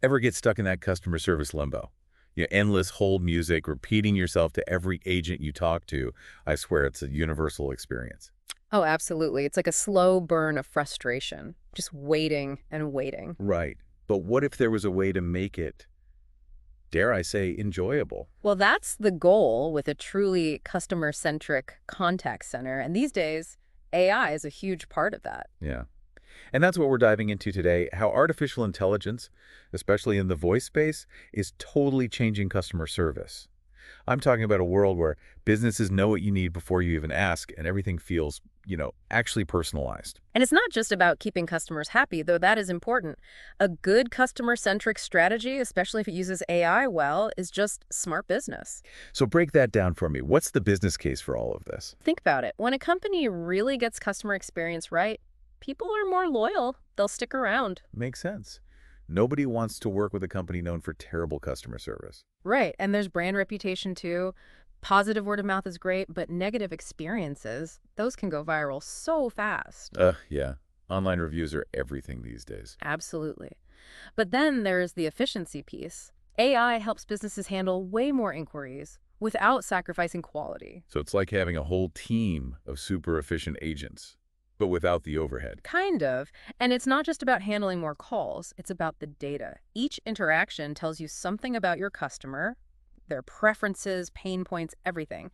Ever get stuck in that customer service limbo? Endless hold music, repeating yourself to every agent you talk to. I swear it's a universal experience. Oh, absolutely. It's like a slow burn of frustration, just waiting and waiting. Right. But what if there was a way to make it, dare I say, enjoyable? Well, that's the goal with a truly customer-centric contact center. And these days, AI is a huge part of that. Yeah. And that's what we're diving into today, how artificial intelligence, especially in the voice space, is totally changing customer service. I'm talking about a world where businesses know what you need before you even ask, and everything feels, actually personalized. And it's not just about keeping customers happy, though that is important. A good customer-centric strategy, especially if it uses AI well, is just smart business. So break that down for me. What's the business case for all of this? Think about it. When a company really gets customer experience right, people are more loyal. They'll stick around. Makes sense. Nobody wants to work with a company known for terrible customer service. Right. And there's brand reputation too. Positive word of mouth is great, but negative experiences, those can go viral so fast. Yeah. Online reviews are everything these days. Absolutely. But then there's the efficiency piece. AI helps businesses handle way more inquiries without sacrificing quality. So it's like having a whole team of super efficient agents, but without the overhead. Kind of. And it's not just about handling more calls, it's about the data. Each interaction tells you something about your customer, their preferences, pain points, everything.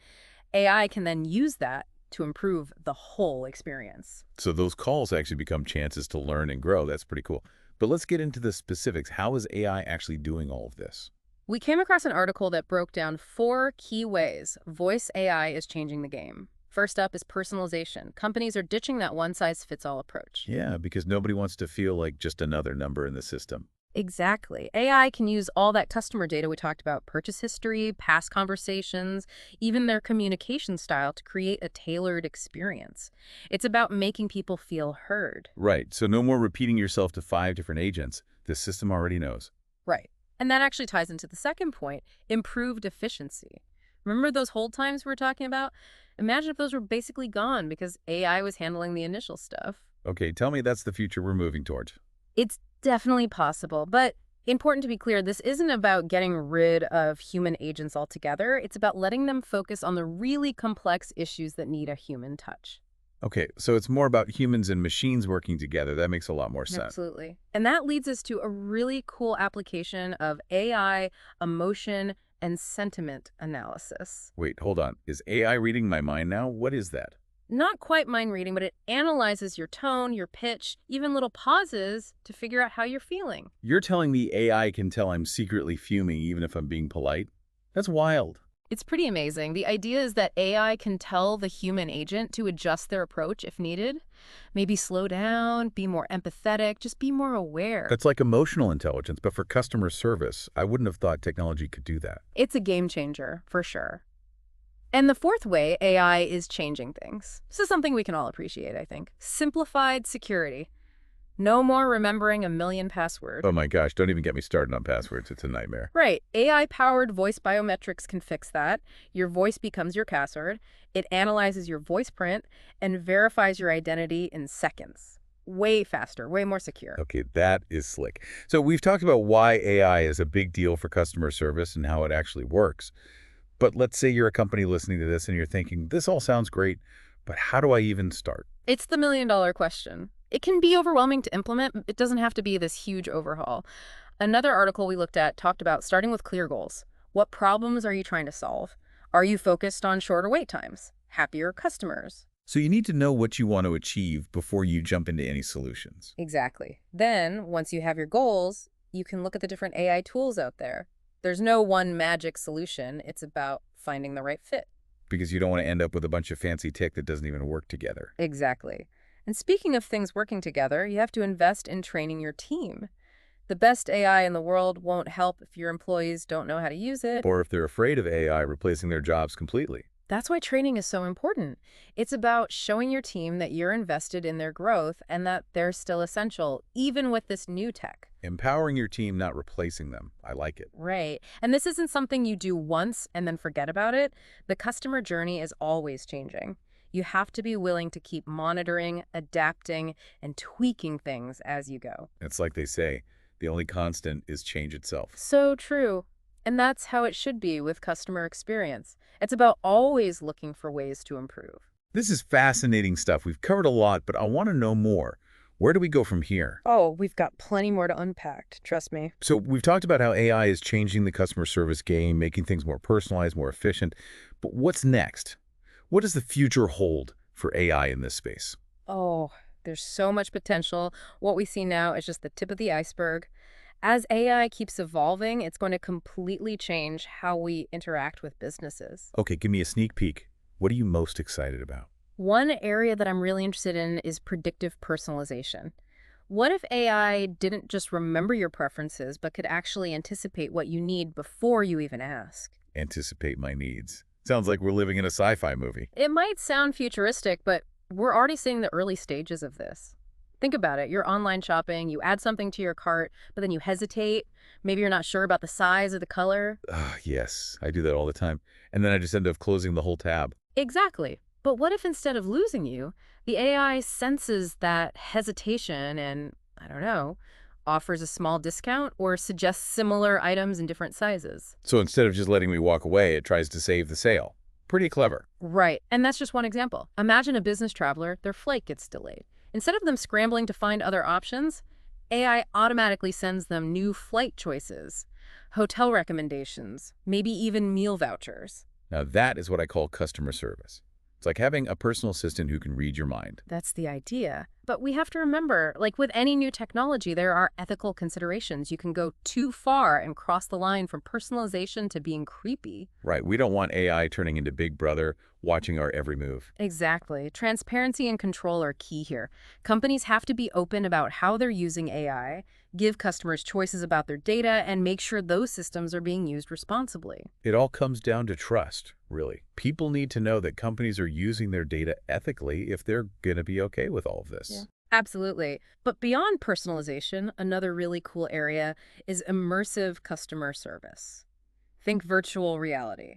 AI can then use that to improve the whole experience. So those calls actually become chances to learn and grow. That's pretty cool. But let's get into the specifics. How is AI actually doing all of this? We came across an article that broke down 4 key ways voice AI is changing the game. First up is personalization. Companies are ditching that one-size-fits-all approach. Yeah, because nobody wants to feel like just another number in the system. Exactly. AI can use all that customer data we talked about, purchase history, past conversations, even their communication style to create a tailored experience. It's about making people feel heard. Right. So no more repeating yourself to 5 different agents. The system already knows. Right. And that actually ties into the second point, improved efficiency. Remember those hold times we were talking about? Imagine if those were basically gone because AI was handling the initial stuff. Okay, tell me that's the future we're moving towards. It's definitely possible, but important to be clear, this isn't about getting rid of human agents altogether. It's about letting them focus on the really complex issues that need a human touch. Okay, so it's more about humans and machines working together. That makes a lot more sense. Absolutely. And that leads us to a really cool application of AI, emotion, and sentiment analysis. Wait, hold on. Is AI reading my mind now? What is that? Not quite mind reading, but it analyzes your tone, your pitch, even little pauses to figure out how you're feeling. You're telling me AI can tell I'm secretly fuming even if I'm being polite? That's wild. It's pretty amazing. The idea is that AI can tell the human agent to adjust their approach if needed. Maybe slow down, be more empathetic, just be more aware. That's like emotional intelligence, but for customer service. I wouldn't have thought technology could do that. It's a game changer, for sure. And the fourth way AI is changing things. This is something we can all appreciate, I think. Simplified security. No more remembering a million passwords. Oh my gosh, don't even get me started on passwords. It's a nightmare. Right. AI-powered voice biometrics can fix that. Your voice becomes your password. It analyzes your voice print and verifies your identity in seconds. Way faster, way more secure. Okay, that is slick. So we've talked about why AI is a big deal for customer service and how it actually works. But let's say you're a company listening to this and you're thinking, this all sounds great, but how do I even start? It's the million-dollar question. It can be overwhelming to implement. It doesn't have to be this huge overhaul. Another article we looked at talked about starting with clear goals. What problems are you trying to solve? Are you focused on shorter wait times? Happier customers? So you need to know what you want to achieve before you jump into any solutions. Exactly. Then, once you have your goals, you can look at the different AI tools out there. There's no one magic solution. It's about finding the right fit. Because you don't want to end up with a bunch of fancy tech that doesn't even work together. Exactly. And speaking of things working together, you have to invest in training your team. The best AI in the world won't help if your employees don't know how to use it. Or if they're afraid of AI replacing their jobs completely. That's why training is so important. It's about showing your team that you're invested in their growth and that they're still essential, even with this new tech. Empowering your team, not replacing them. I like it. Right. And this isn't something you do once and then forget about it. The customer journey is always changing. You have to be willing to keep monitoring, adapting, and tweaking things as you go. It's like they say, The only constant is change itself. So true. And that's how it should be with customer experience. It's about always looking for ways to improve. This is fascinating stuff. We've covered a lot, but I want to know more. Where do we go from here? Oh, we've got plenty more to unpack, trust me. So we've talked about how AI is changing the customer service game, making things more personalized, more efficient. But what's next? What does the future hold for AI in this space? Oh, there's so much potential. What we see now is just the tip of the iceberg. As AI keeps evolving, it's going to completely change how we interact with businesses. Okay, give me a sneak peek. What are you most excited about? One area that I'm really interested in is predictive personalization. What if AI didn't just remember your preferences, but could actually anticipate what you need before you even ask? Anticipate my needs. Sounds like we're living in a sci-fi movie. It might sound futuristic, but we're already seeing the early stages of this. Think about it. You're online shopping, you add something to your cart, but then you hesitate. Maybe you're not sure about the size or the color. Yes, I do that all the time. And then I just end up closing the whole tab. Exactly. But what if instead of losing you, the AI senses that hesitation and, I don't know, offers a small discount or suggests similar items in different sizes? So instead of just letting me walk away, it tries to save the sale. Pretty clever. Right. And that's just one example. Imagine a business traveler, their flight gets delayed. Instead of them scrambling to find other options, AI automatically sends them new flight choices, hotel recommendations, maybe even meal vouchers. Now that is what I call customer service. It's like having a personal assistant who can read your mind. That's the idea. But we have to remember, like with any new technology, there are ethical considerations. You can go too far and cross the line from personalization to being creepy. Right, we don't want AI turning into Big Brother, watching our every move. Exactly. Transparency and control are key here. Companies have to be open about how they're using AI, give customers choices about their data, and make sure those systems are being used responsibly. It all comes down to trust, really. People need to know that companies are using their data ethically if they're going to be okay with all of this. Yeah. Absolutely. But beyond personalization, another really cool area is immersive customer service. Think virtual reality,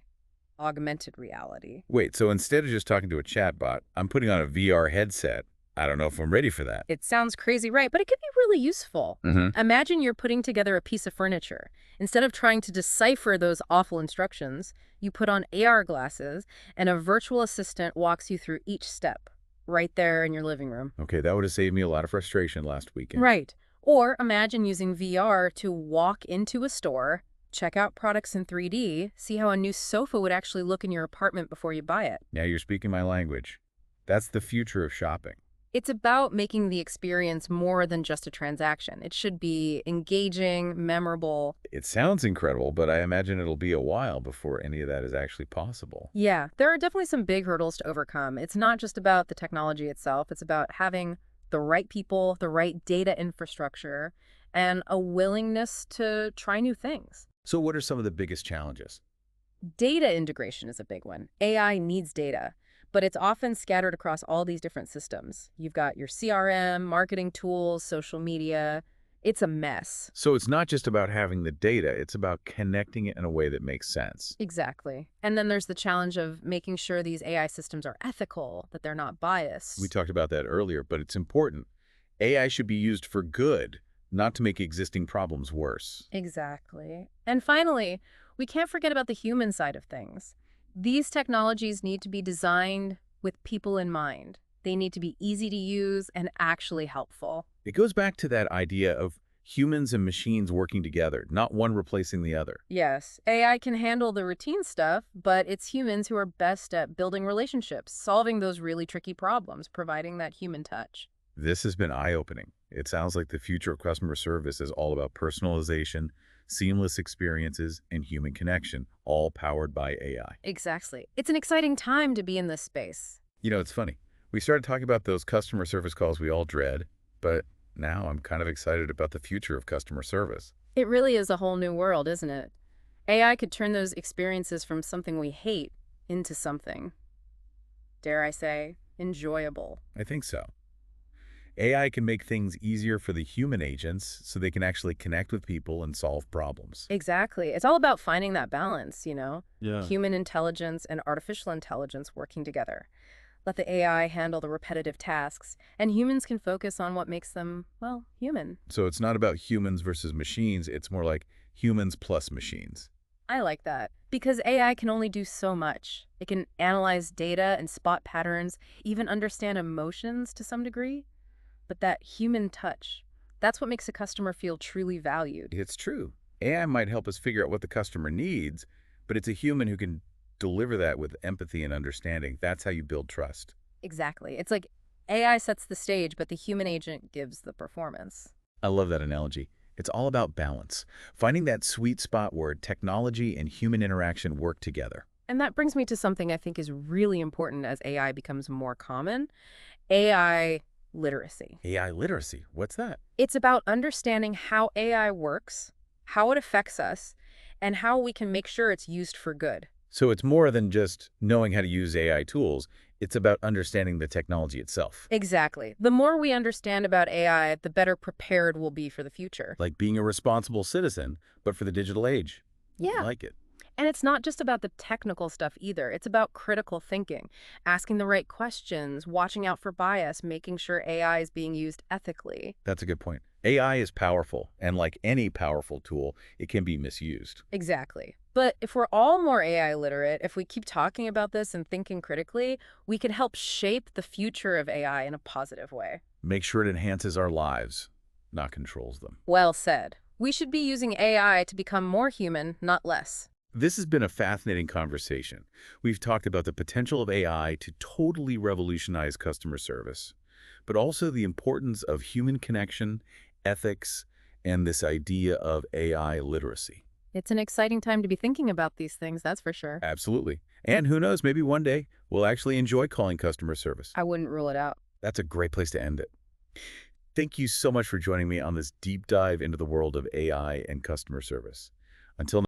augmented reality. Wait, so instead of just talking to a chatbot, I'm putting on a VR headset. I don't know if I'm ready for that. It sounds crazy, right? But it could be really useful. Imagine you're putting together a piece of furniture. Instead of trying to decipher those awful instructions, you put on AR glasses and a virtual assistant walks you through each step right there in your living room. Okay, that would have saved me a lot of frustration last weekend. Right. Or imagine using VR to walk into a store, check out products in 3D, see how a new sofa would actually look in your apartment before you buy it. Now you're speaking my language. That's the future of shopping. It's about making the experience more than just a transaction. It should be engaging, memorable. It sounds incredible, but I imagine it'll be a while before any of that is actually possible. Yeah, there are definitely some big hurdles to overcome. It's not just about the technology itself. It's about having the right people, the right data infrastructure, and a willingness to try new things. So what are some of the biggest challenges? Data integration is a big one. AI needs data, but it's often scattered across all these different systems. You've got your CRM, marketing tools, social media. It's a mess. So it's not just about having the data, it's about connecting it in a way that makes sense. Exactly. And then there's the challenge of making sure these AI systems are ethical, that they're not biased. We talked about that earlier, but it's important. AI should be used for good, not to make existing problems worse. Exactly. And finally, we can't forget about the human side of things. These technologies need to be designed with people in mind. They need to be easy to use and actually helpful. It goes back to that idea of humans and machines working together, not one replacing the other. Yes, AI can handle the routine stuff, but it's humans who are best at building relationships, solving those really tricky problems, providing that human touch. This has been eye-opening. It sounds like the future of customer service is all about personalization, seamless experiences, and human connection, all powered by AI. Exactly. It's an exciting time to be in this space. You know, it's funny. We started talking about those customer service calls we all dread, but now I'm kind of excited about the future of customer service. It really is a whole new world, isn't it? AI could turn those experiences from something we hate into something, dare I say, enjoyable. I think so. AI can make things easier for the human agents so they can actually connect with people and solve problems. Exactly. It's all about finding that balance, you know? Yeah. Human intelligence and artificial intelligence working together. Let the AI handle the repetitive tasks, and humans can focus on what makes them, well, human. So it's not about humans versus machines, it's more like humans plus machines. I like that because AI can only do so much. It can analyze data and spot patterns, even understand emotions to some degree. But that human touch, that's what makes a customer feel truly valued. It's true. AI might help us figure out what the customer needs, but it's a human who can deliver that with empathy and understanding. That's how you build trust. Exactly. It's like AI sets the stage, but the human agent gives the performance. I love that analogy. It's all about balance, finding that sweet spot where technology and human interaction work together. And that brings me to something I think is really important as AI becomes more common: AI literacy. AI literacy, what's that? It's about understanding how AI works, how it affects us, and how we can make sure it's used for good. So it's more than just knowing how to use AI tools. It's about understanding the technology itself, Exactly. The more we understand about AI, the better prepared we'll be for the future. like being a responsible citizen, but for the digital age. I Yeah. like it. And it's not just about the technical stuff either. It's about critical thinking, asking the right questions, watching out for bias, making sure AI is being used ethically. That's a good point. AI is powerful, and like any powerful tool, it can be misused. Exactly. But if we're all more AI literate, if we keep talking about this and thinking critically, we can help shape the future of AI in a positive way. Make sure it enhances our lives, not controls them. Well said. We should be using AI to become more human, not less. This has been a fascinating conversation. We've talked about the potential of AI to totally revolutionize customer service, but also the importance of human connection, ethics, and this idea of AI literacy. It's an exciting time to be thinking about these things, that's for sure. Absolutely. And who knows, maybe one day we'll actually enjoy calling customer service. I wouldn't rule it out. That's a great place to end it. Thank you so much for joining me on this deep dive into the world of AI and customer service. Until